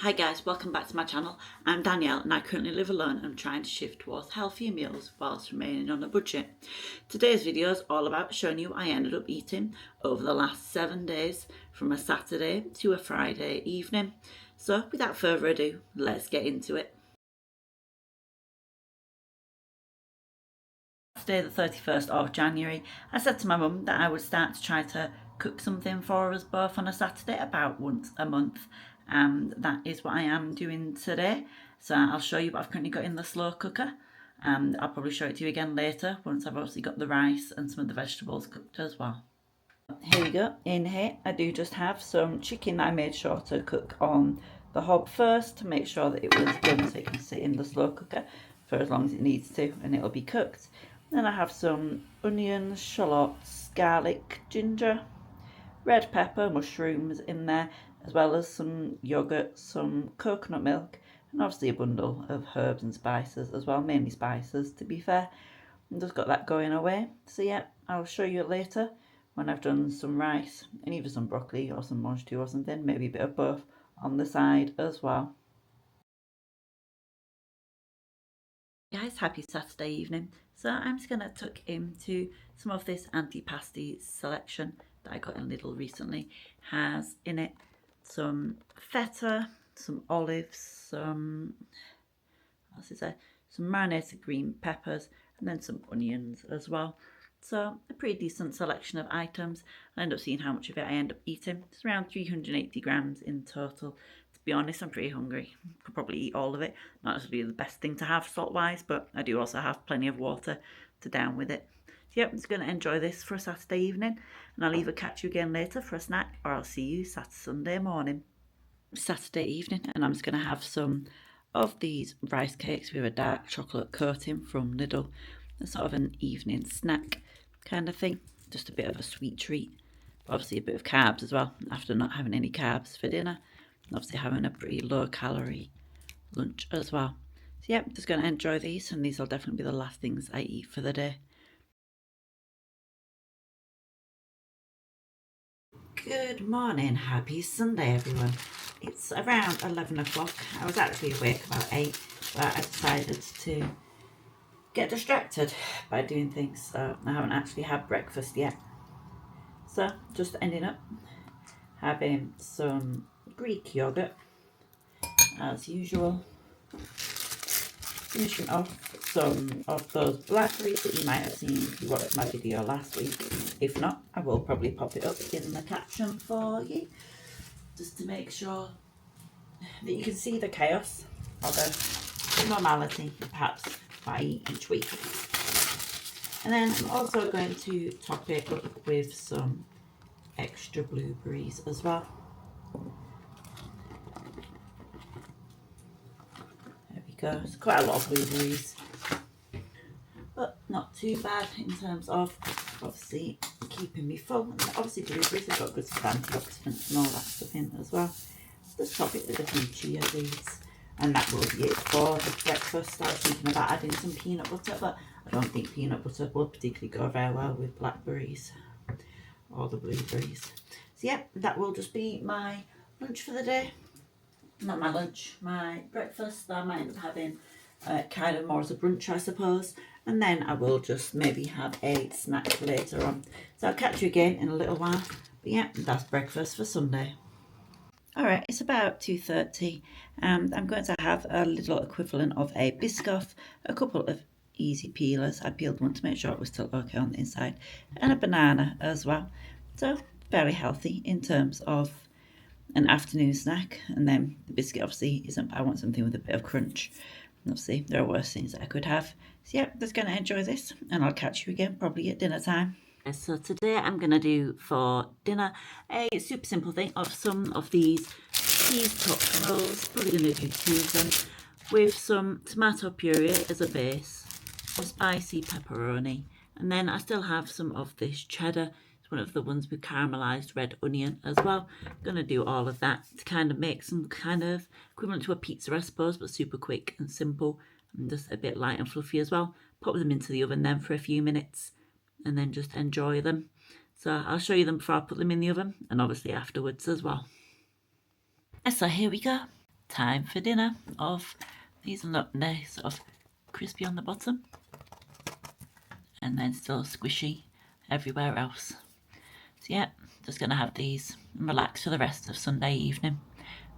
Hi guys, welcome back to my channel. I'm Danielle and I currently live alone and I'm trying to shift towards healthier meals whilst remaining on a budget. Today's video is all about showing you what I ended up eating over the last 7 days from a Saturday to a Friday evening. So without further ado, let's get into it. Saturday the 31st of January, I said to my mum that I would start to try to cook something for us both on a Saturday about once a month, and that is what I am doing today. So I'll show you what I've currently got in the slow cooker, and I'll probably show it to you again later once I've obviously got the rice and some of the vegetables cooked as well. Here we go. In here I do just have some chicken that I made sure to cook on the hob first to make sure that it was done so it can sit in the slow cooker for as long as it needs to and it'll be cooked. Then I have some onions, shallots, garlic, ginger, red pepper, mushrooms in there, as well as some yogurt, some coconut milk, and obviously a bundle of herbs and spices as well, mainly spices to be fair. And just got that going away. So yeah, I'll show you later when I've done some rice and either some broccoli or some mange tout or something, maybe a bit of both on the side as well. Guys, happy Saturday evening. So I'm just going to tuck into some of this antipasti selection that I got in Lidl recently. Has in it some feta, some olives, some marinated green peppers, and then some onions as well. So a pretty decent selection of items. I end up seeing how much of it I end up eating. It's around 380 grams in total. To be honest, I'm pretty hungry. Could probably eat all of it. Not necessarily the best thing to have salt-wise, but I do also have plenty of water to down with it. So yep, I'm just going to enjoy this for a Saturday evening, and I'll either catch you again later for a snack, or I'll see you Sunday morning. Saturday evening, and I'm just going to have some of these rice cakes with a dark chocolate coating from Lidl. A sort of an evening snack kind of thing, just a bit of a sweet treat. Obviously a bit of carbs as well, after not having any carbs for dinner. Obviously having a pretty low calorie lunch as well. So yeah, just going to enjoy these, and these will definitely be the last things I eat for the day. Good morning, happy Sunday everyone. It's around 11 o'clock. I was actually awake about 8, but I decided to get distracted by doing things, so I haven't actually had breakfast yet. So just ending up having some Greek yogurt as usual, finishing off some of those blackberries that you might have seen if you watched my video last week. If not, I will probably pop it up in the caption for you, just to make sure that you can see the chaos or the normality perhaps what I eat each week. And then I'm also going to top it up with some extra blueberries as well. There we go. It's quite a lot of blueberries, but not too bad in terms of obviously keeping me full. And obviously blueberries have got good antioxidants and all that stuff in as well. Just top it with a few chia seeds, and that will be it for the breakfast. I was thinking about adding some peanut butter, but I don't think peanut butter will particularly go very well with blackberries or the blueberries. So yeah, that will just be my lunch for the day. Not my lunch, my breakfast. I might end up having kind of more as a brunch, I suppose, and then I will just maybe have a snack later on. So I'll catch you again in a little while. But yeah, that's breakfast for Sunday. Alright, it's about 2:30 and I'm going to have a little equivalent of a Biscoff, a couple of easy peelers. I peeled one to make sure it was still okay on the inside, and a banana as well. So very healthy in terms of an afternoon snack. And then the biscuit obviously isn't, I want something with a bit of crunch. Obviously there are worse things that I could have. So yeah, just going to enjoy this, and I'll catch you again probably at dinner time. So today I'm going to do for dinner a super simple thing of some of these cheese topped rolls. Probably going to do 2 of them with some tomato puree as a base, a spicy pepperoni, and then I still have some of this cheddar. It's one of the ones with caramelized red onion as well. I'm going to do all of that to kind of make some kind of equivalent to a pizza, I suppose, but super quick and simple and just a bit light and fluffy as well. Pop them into the oven then for a few minutes, and then just enjoy them. So I'll show you them before I put them in the oven, and obviously afterwards as well. So here we go. time for dinner of these, and look, they're sort of crispy on the bottom and then still squishy everywhere else. So yeah, just going to have these and relax for the rest of Sunday evening.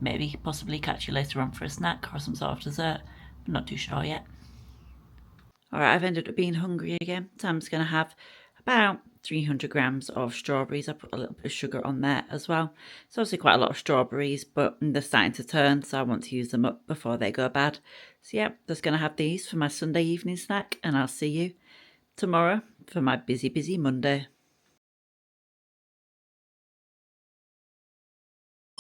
Maybe possibly catch you later on for a snack or some sort of dessert. I'm not too sure yet. Alright, I've ended up being hungry again, so I'm just going to have about 300 grams of strawberries. I put a little bit of sugar on there as well. It's obviously quite a lot of strawberries, but they're starting to turn, so I want to use them up before they go bad. So yeah, just going to have these for my Sunday evening snack, and I'll see you tomorrow for my busy Monday.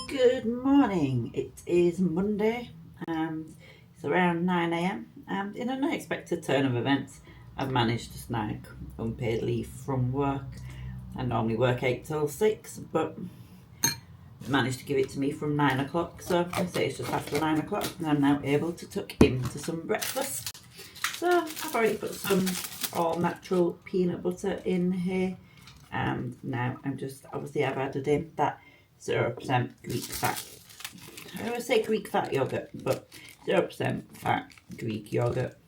Good morning. It is Monday and it's around 9 a.m. and in an unexpected turn of events I've managed to snag unpaid leave from work. I normally work 8 till 6, but managed to give it to me from 9 o'clock, so I say it's just after 9 o'clock and I'm now able to tuck into some breakfast. So I've already put some all natural peanut butter in here, and now I'm just, obviously I've added in that 0% Greek fat. I always say Greek fat yogurt, but 0% fat Greek yogurt.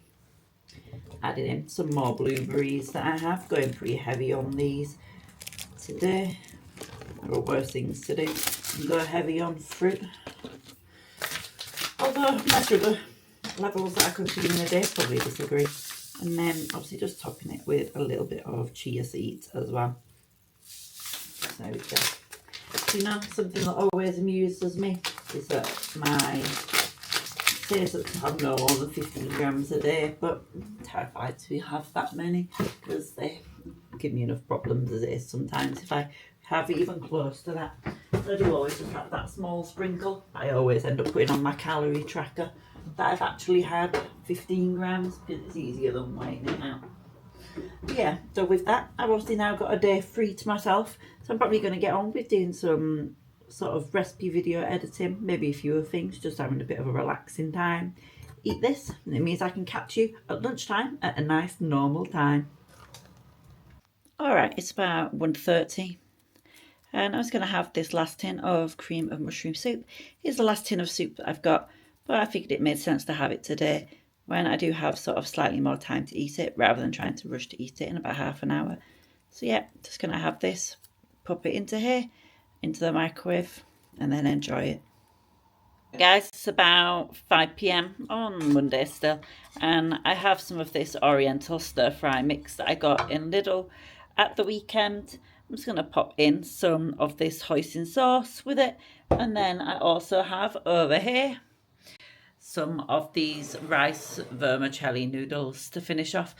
Added in some more blueberries that I have, going pretty heavy on these today. There are worse things to do than go heavy on fruit. Although my sugar levels that I consume in a day probably disagree. And then obviously just topping it with a little bit of chia seeds as well. There we go. You know, something that always amuses me is that my says that I have no more than 15 grams a day, but I'm terrified to have that many because they give me enough problems as it is sometimes if I have even close to that. I do always just have that small sprinkle. I always end up putting on my calorie tracker that I've actually had 15 grams because it's easier than weighing it out. Yeah, so with that, I've obviously now got a day free to myself, so I'm probably going to get on with doing some sort of recipe video editing, maybe a few other things, just having a bit of a relaxing time. Eat this, and it means I can catch you at lunchtime at a nice normal time. Alright, it's about 1:30, and I was going to have this last tin of cream of mushroom soup. Here's the last tin of soup that I've got, but I figured it made sense to have it today when I do have sort of slightly more time to eat it rather than trying to rush to eat it in about half an hour. So yeah, just going to have this, pop it into here, into the microwave, and then enjoy it. Guys, it's about 5 p.m. on Monday still, and I have some of this oriental stir fry mix that I got in Lidl at the weekend. I'm just going to pop in some of this hoisin sauce with it, and then I also have over here some of these rice vermicelli noodles to finish off,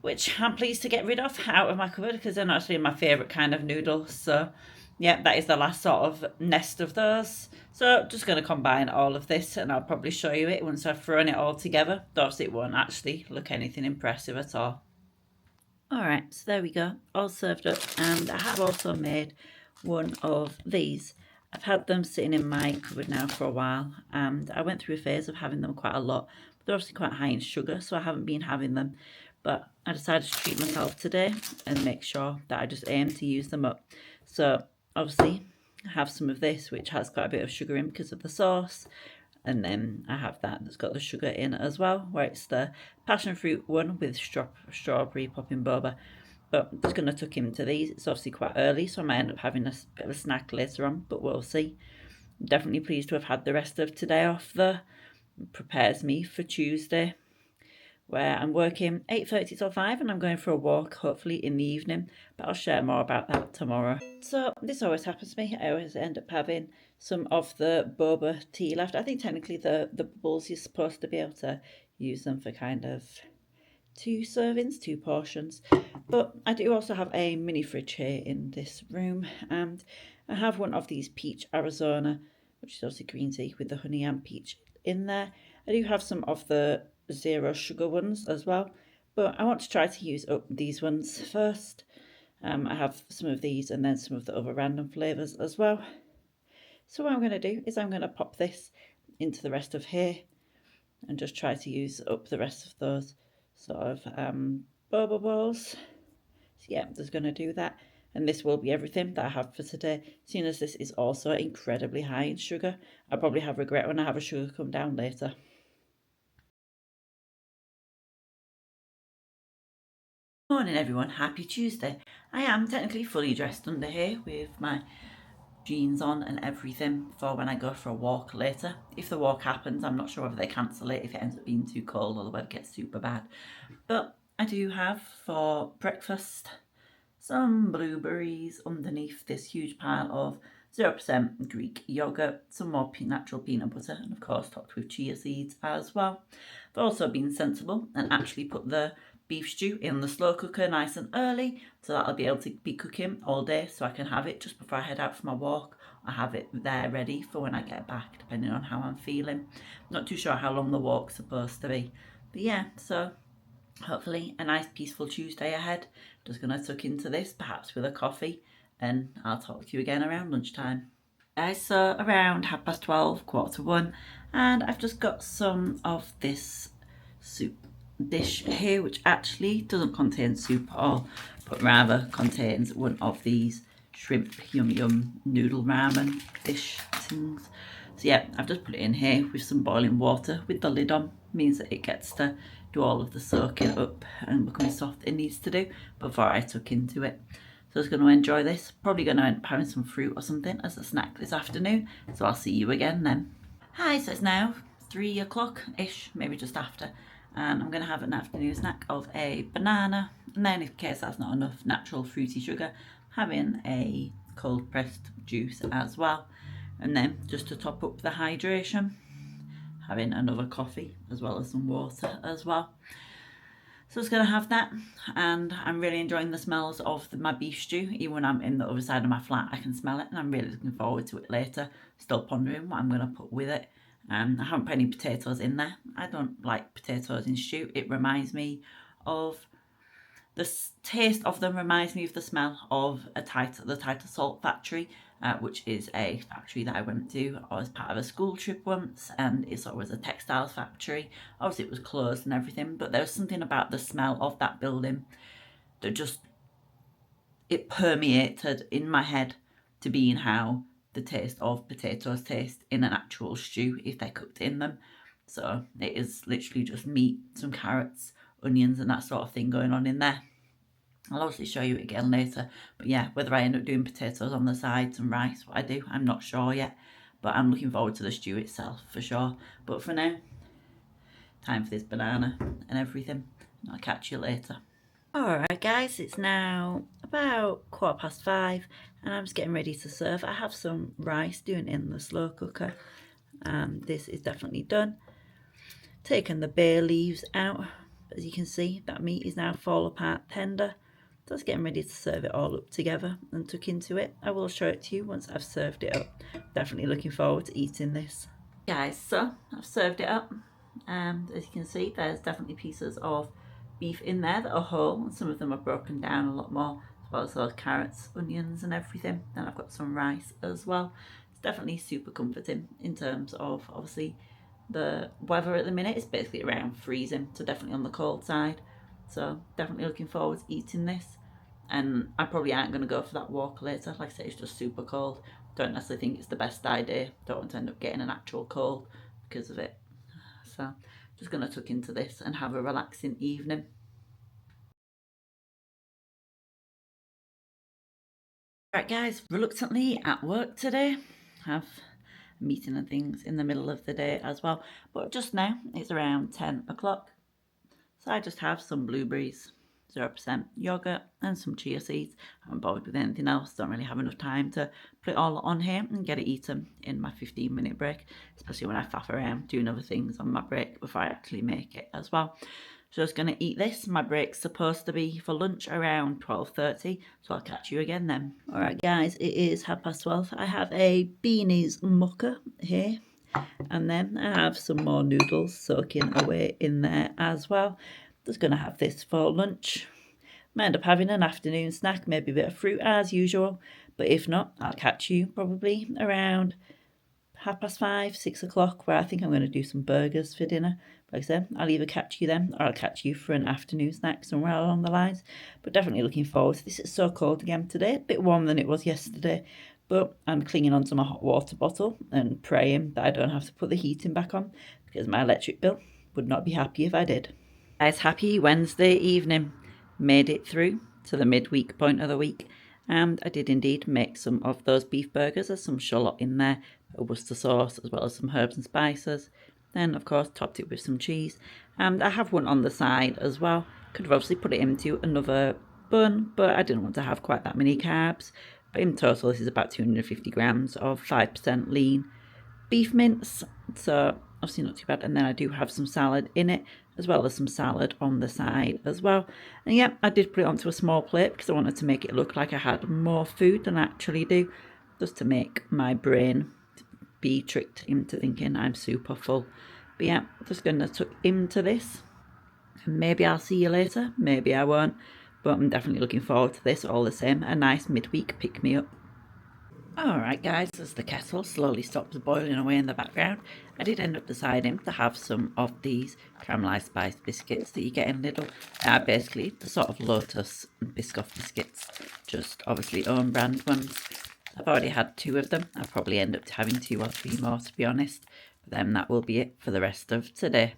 which I'm pleased to get rid of out of my cupboard because they're not actually my favourite kind of noodle. So yeah, that is the last sort of nest of those. So just going to combine all of this, and I'll probably show you it once I've thrown it all together. Obviously it won't actually look anything impressive at all. Alright, so there we go, all served up, and I have also made one of these. I've had them sitting in my cupboard now for a while, and I went through a phase of having them quite a lot, but they're obviously quite high in sugar, so I haven't been having them. But I decided to treat myself today and make sure that I just aim to use them up. So obviously I have some of this, which has quite a bit of sugar in because of the sauce. And then I have that that's got the sugar in as well, where it's the passion fruit one with strawberry popping boba. But I'm just going to tuck into these. It's obviously quite early, so I might end up having a bit of a snack later on, but we'll see. I'm definitely pleased to have had the rest of today off though. It prepares me for Tuesday, where I'm working 8:30 till 5 and I'm going for a walk, hopefully in the evening, but I'll share more about that tomorrow. So this always happens to me. I always end up having some of the boba tea left. I think technically the bubbles, you're supposed to be able to use them for kind of 2 servings, 2 portions. But I do also have a mini fridge here in this room, and I have one of these peach Arizona, which is obviously green tea with the honey and peach in there. I do have some of the 0 sugar ones as well, but I want to try to use up these ones first. I have some of these and then some of the other random flavours as well. So what I'm going to do is I'm going to pop this into the rest of here and just try to use up the rest of those sort of boba balls. So yeah, I'm just going to do that. And this will be everything that I have for today, seeing as this is also incredibly high in sugar. I'll probably have regret when I have a sugar come down later. Morning everyone, happy Tuesday. I am technically fully dressed under here with my jeans on and everything for when I go for a walk later. If the walk happens, I'm not sure whether they cancel it if it ends up being too cold or the weather gets super bad. But I do have for breakfast some blueberries underneath this huge pile of 0% Greek yogurt, some more natural peanut butter, and of course topped with chia seeds as well. I've also been sensible and actually put the beef stew in the slow cooker nice and early, so that I'll be able to be cooking all day, so I can have it just before I head out for my walk. I have it there ready for when I get back, depending on how I'm feeling. Not too sure how long the walk's supposed to be, but yeah, so hopefully a nice peaceful Tuesday ahead. Just going to tuck into this, perhaps with a coffee, and I'll talk to you again around lunchtime. Guys, so around 12:30, 1:15, and I've just got some of this soup dish here, which actually doesn't contain soup at all, but rather contains one of these shrimp yum yum noodle ramen dish things. So yeah, I've just put it in here with some boiling water with the lid on. Means that it gets to do all of the soaking up and becoming soft it needs to do before I tuck into it. So I was going to enjoy this. Probably going to end up having some fruit or something as a snack this afternoon. So I'll see you again then. Hi, so it's now 3 o'clock-ish, maybe just after. And I'm going to have an afternoon snack of a banana. And then in case that's not enough natural fruity sugar, having a cold pressed juice as well. And then just to top up the hydration, having another coffee as well as some water as well. So I was going to have that, and I'm really enjoying the smells of my beef stew. Even when I'm in the other side of my flat, I can smell it, and I'm really looking forward to it later. Still pondering what I'm going to put with it. I haven't put any potatoes in there. I don't like potatoes in stew. It reminds me of the taste of them reminds me of the smell of the Title Salt factory, which is a factory that I went to as part of a school trip once, and it sort of was a textiles factory. Obviously it was closed and everything, but there was something about the smell of that building that just, it permeated in my head to being how the taste of potatoes taste in an actual stew if they're cooked in them. So it is literally just meat, some carrots, onions and that sort of thing going on in there. I'll obviously show you it again later, but yeah, whether I end up doing potatoes on the sides and rice, what I do, I'm not sure yet, but I'm looking forward to the stew itself for sure. But for now, time for this banana and everything. I'll catch you later. Alright guys, it's now about 5:15 and I'm just getting ready to serve. I have some rice doing it in the slow cooker, and this is definitely done. Taken the bay leaves out. As you can see, that meat is now fall apart tender. Just getting ready to serve it all up together and tuck into it. I will show it to you once I've served it up. Definitely looking forward to eating this. Guys, so I've served it up, and as you can see, there's definitely pieces of beef in there that are whole, and some of them are broken down a lot more, as well as those carrots, onions and everything. Then I've got some rice as well. It's definitely super comforting in terms of, obviously, the weather at the minute is basically around freezing, so definitely on the cold side. So definitely looking forward to eating this. And I probably aren't going to go for that walk later. Like I say, it's just super cold. Don't necessarily think it's the best idea. Don't want to end up getting an actual cold because of it. So just going to tuck into this and have a relaxing evening. Right guys, reluctantly at work today. Have a meeting and things in the middle of the day as well. But just now, it's around 10 o'clock. So I just have some blueberries, 0% yogurt and some chia seeds. I haven't bothered with anything else. Don't really have enough time to put it all on here and get it eaten in my 15-minute break, especially when I faff around doing other things on my break before I actually make it as well. So I was going to eat this. My break's supposed to be for lunch around 12:30, so I'll catch you again then. Alright guys, it is 12:30. I have a beanies mucker here, and then I have some more noodles soaking away in there as well. Just going to have this for lunch. Might end up having an afternoon snack, maybe a bit of fruit as usual, but if not, I'll catch you probably around 5:30, 6 o'clock, where I think I'm going to do some burgers for dinner. Like I said, I'll either catch you then or I'll catch you for an afternoon snack somewhere along the lines. But definitely looking forward to this. It's so cold again today, a bit warmer than it was yesterday. But I'm clinging onto my hot water bottle and praying that I don't have to put the heating back on because my electric bill would not be happy if I did. Guys, happy Wednesday evening. Made it through to the midweek point of the week. And I did indeed make some of those beef burgers. There's some shallot in there, a Worcester sauce, as well as some herbs and spices. Then, of course, topped it with some cheese. And I have one on the side as well. Could have obviously put it into another bun, but I didn't want to have quite that many carbs. But in total, this is about 250 grams of 5% lean beef mince. So, obviously not too bad. And then I do have some salad in it, as well as some salad on the side as well. And yeah, I did put it onto a small plate because I wanted to make it look like I had more food than I actually do, just to make my brain be tricked into thinking I'm super full. But yeah, just going to tuck into this. And maybe I'll see you later, maybe I won't. But I'm definitely looking forward to this all the same. A nice midweek pick-me-up. Alright guys, as the kettle slowly stops boiling away in the background, I did end up deciding to have some of these caramelised spiced biscuits that you get in Lidl. Basically the sort of Lotus and Biscoff biscuits, just obviously own brand ones. I've already had 2 of them. I'll probably end up having 2 or 3 more to be honest, but then that will be it for the rest of today.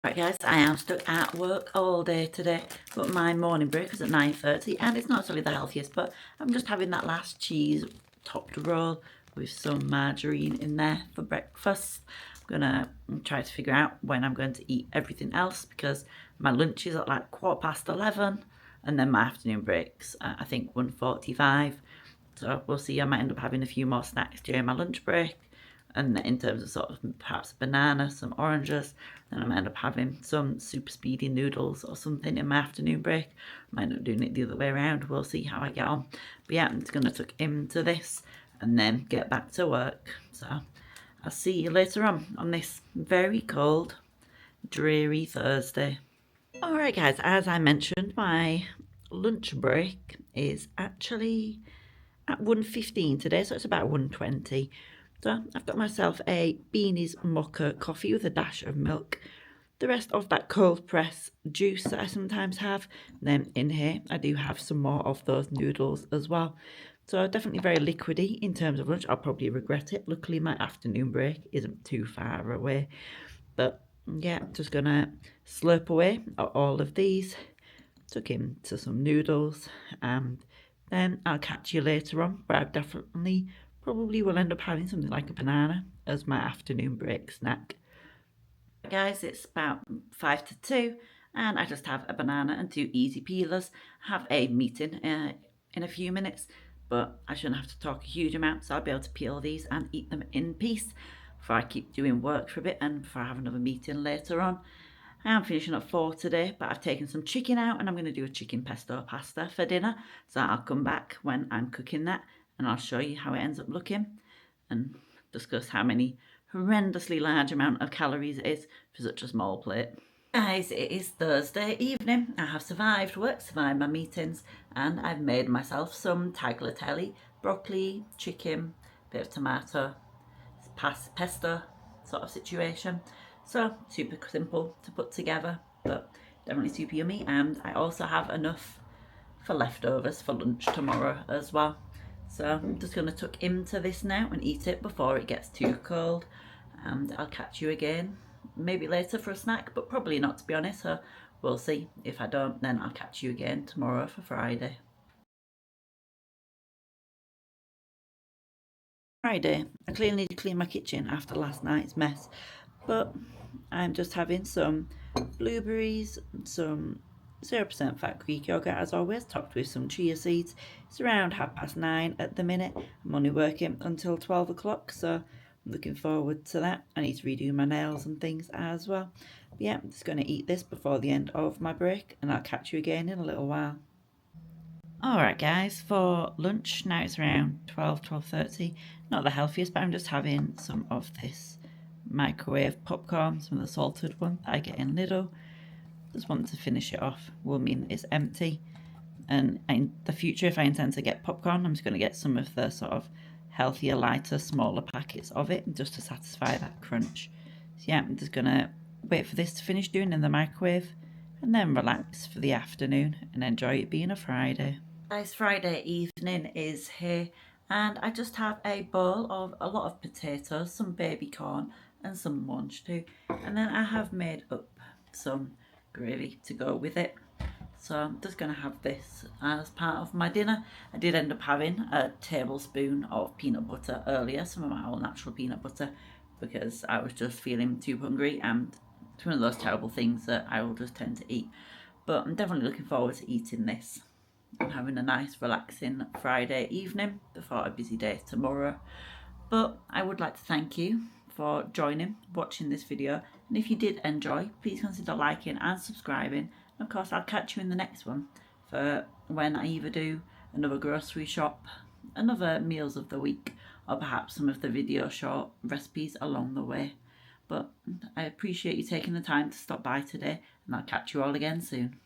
Right guys, I am stuck at work all day today, but my morning break is at 9:30 and it's not really the healthiest, but I'm just having that last cheese topped roll with some margarine in there for breakfast. I'm gonna try to figure out when I'm going to eat everything else because my lunch is at like 11:15 and then my afternoon breaks at I think 1:45. So we'll see, I might end up having a few more snacks during my lunch break. And in terms of sort of perhaps banana, some oranges, then I might end up having some super speedy noodles or something in my afternoon break. I might end up doing it the other way around. We'll see how I get on. But yeah, I'm just going to tuck into this and then get back to work. So I'll see you later on this very cold, dreary Thursday. Alright guys, as I mentioned, my lunch break is actually at 1:15 today, so it's about 1:20. So I've got myself a Beanie's Mocha coffee with a dash of milk. The rest of that cold press juice that I sometimes have. Then in here I do have some more of those noodles as well. So definitely very liquidy in terms of lunch. I'll probably regret it. Luckily my afternoon break isn't too far away. But yeah, just gonna slurp away at all of these. Tuck into some noodles and then I'll catch you later on, where I definitely probably will end up having something like a banana as my afternoon break snack. Guys, it's about 5 to 2 and I just have a banana and 2 easy peelers. I have a meeting in a few minutes, but I shouldn't have to talk a huge amount, so I'll be able to peel these and eat them in peace before I keep doing work for a bit and before I have another meeting later on. I am finishing at 4 today, but I've taken some chicken out and I'm going to do a chicken pesto pasta for dinner. So I'll come back when I'm cooking that and I'll show you how it ends up looking and discuss how many horrendously large amount of calories it is for such a small plate. Guys, it is Thursday evening. I have survived work, survived my meetings, and I've made myself some tagliatelle, broccoli, chicken, bit of tomato, pesto sort of situation. So super simple to put together, but definitely super yummy. And I also have enough for leftovers for lunch tomorrow as well. So I'm just going to tuck into this now and eat it before it gets too cold. And I'll catch you again maybe later for a snack, but probably not, to be honest. So we'll see. If I don't, then I'll catch you again tomorrow for Friday. Friday, I clearly need to clean my kitchen after last night's mess, but I'm just having some blueberries, some 0% fat Greek yogurt as always, topped with some chia seeds. It's around 9:30 at the minute. I'm only working until 12 o'clock, so I'm looking forward to that. I need to redo my nails and things as well. But yeah, I'm just going to eat this before the end of my break, and I'll catch you again in a little while. Alright guys, for lunch, now it's around 12:30. Not the healthiest, but I'm just having some of this microwave popcorn, some of the salted one that I get in Lidl. Just want to finish it off, will mean it's empty. And in the future, if I intend to get popcorn, I'm just going to get some of the sort of healthier, lighter, smaller packets of it just to satisfy that crunch. So yeah, I'm just going to wait for this to finish doing in the microwave and then relax for the afternoon and enjoy it being a Friday. Guys, Friday evening is here and I just have a bowl of a lot of potatoes, some baby corn and some munch too. And then I have made up some gravy to go with it. So I'm just going to have this as part of my dinner. I did end up having a tablespoon of peanut butter earlier, some of my all natural peanut butter, because I was just feeling too hungry, and it's one of those terrible things that I will just tend to eat. But I'm definitely looking forward to eating this and having a nice relaxing Friday evening before a busy day tomorrow. But I would like to thank you for joining, watching this video, and if you did enjoy, please consider liking and subscribing. And of course, I'll catch you in the next one for when I either do another grocery shop, another meals of the week, or perhaps some of the video short recipes along the way. But I appreciate you taking the time to stop by today, and I'll catch you all again soon.